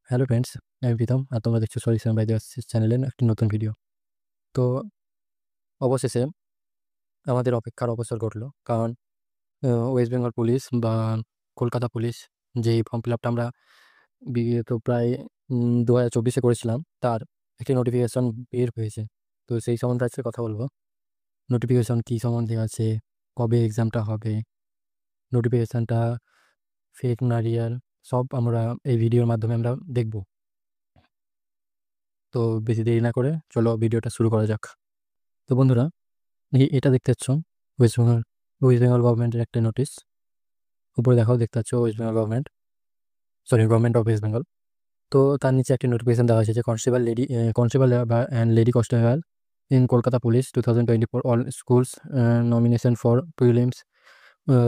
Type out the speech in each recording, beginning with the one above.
Hello friends, আমি প্রীতম আর তোমরা দেখছো সলিউশন বাই দেওয়ার চ্যানেলের একটি নতুন ভিডিও। তো অবশেষে আমাদের অপেক্ষার অবসর ঘটলো, কারণ ওয়েস্ট বেঙ্গল পুলিশ বা কলকাতা পুলিশ যেই ফর্ম ফিল আপটা আমরা বিগত প্রায় 2024-এ করেছিলাম, তার একটি নোটিফিকেশন বের হয়েছে। তো সেই সম্বন্ধে আজকে কথা বলবো। নোটিফিকেশন কী সম্বন্ধে আছে, কবে এক্সামটা হবে, নোটিফিকেশনটা ফেক না রিয়াল, সব আমরা এই ভিডিওর মাধ্যমে আমরা দেখব। তো বেশি দেরি না করে চলো ভিডিওটা শুরু করা যাক। তো বন্ধুরা, এটা দেখতে পাচ্ছ ওয়েস্ট বেঙ্গল গভর্নমেন্টের একটা নোটিশ। উপরে দেখাও দেখতে পাচ্ছ West Bengal government, sorry government of West Bengal. তো তার নিচে একটি নোটিফিকেশন দেওয়া হয়েছে যে constable and lady constable in Kolkata police 2024 all schools nomination for prelims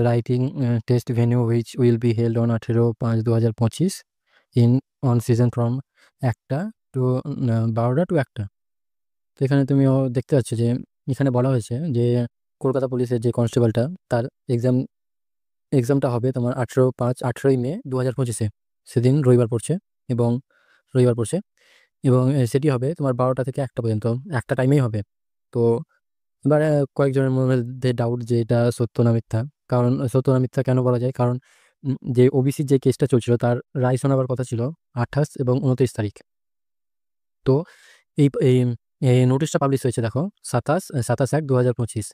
writing test venue which will be held on 18/5/2025 in on season from 1টা টু 12টা টু 1টা। তো এখানে তুমিও দেখতে পাচ্ছ যে এখানে বলা হয়েছে যে কলকাতা পুলিশের যে কনস্টেবলটা, তার এক্সামটা হবে তোমার 18ই মে 2025-এ, সেদিন এবং রবিবার পড়ছে এবং সেটি হবে তোমার 12টা থেকে 1টা পর্যন্ত, একটা টাইমেই হবে। তো এবার কয়েকজনের মধ্যে ডাউট যে এটা সত্য না মিথ্যা। কারণ সত্য না মিথ্যা কেন বলা যায়, কারণ যে ওবিসির যে কেসটা চলছিল তার রায় শোনাবার কথা ছিল 28 এবং 29 তারিখ। তো এই এই এই নোটিশটা পাবলিশ হয়েছে দেখো 27/1/2025,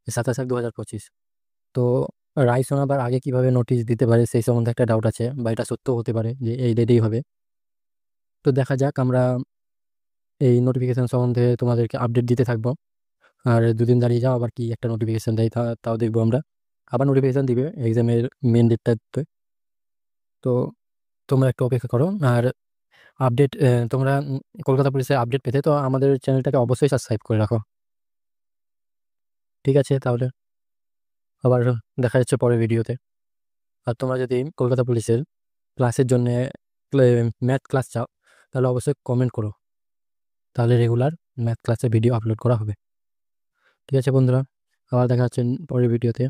27/1/2025। তো রায় শোনাবার আগে কিভাবে নোটিশ দিতে পারে সেই সম্বন্ধে একটা ডাউট আছে, বা এটা সত্য হতে পারে যে এই ডেটেই হবে। তো দেখা যাক, আমরা এই নোটিফিকেশন সম্বন্ধে তোমাদেরকে আপডেট দিতে থাকবো। আর দুদিন দাঁড়িয়ে যাও, আবার কি একটা নোটিফিকেশন দেয় তাও দেখবো আমরা। আবার নোটিফিকেশন দিবে এক্সামের মেন ডেটটাতে। তো তোমরা একটু অপেক্ষা করো। আর আপডেট তোমরা কলকাতা পুলিশের আপডেট পেতে তো আমাদের চ্যানেলটাকে অবশ্যই সাবস্ক্রাইব করে রাখো। ঠিক আছে, তাহলে আবার দেখা যাচ্ছে পরের ভিডিওতে। আর তোমরা যদি কলকাতা পুলিশের ক্লাসের জন্য ম্যাথ ক্লাস চাও, তাহলে অবশ্যই কমেন্ট করো, তাহলে রেগুলার ম্যাথ ক্লাসের ভিডিও আপলোড করা হবে। ঠিক আছে বন্ধুরা, আবার দেখা হচ্ছে পরের ভিডিওতে।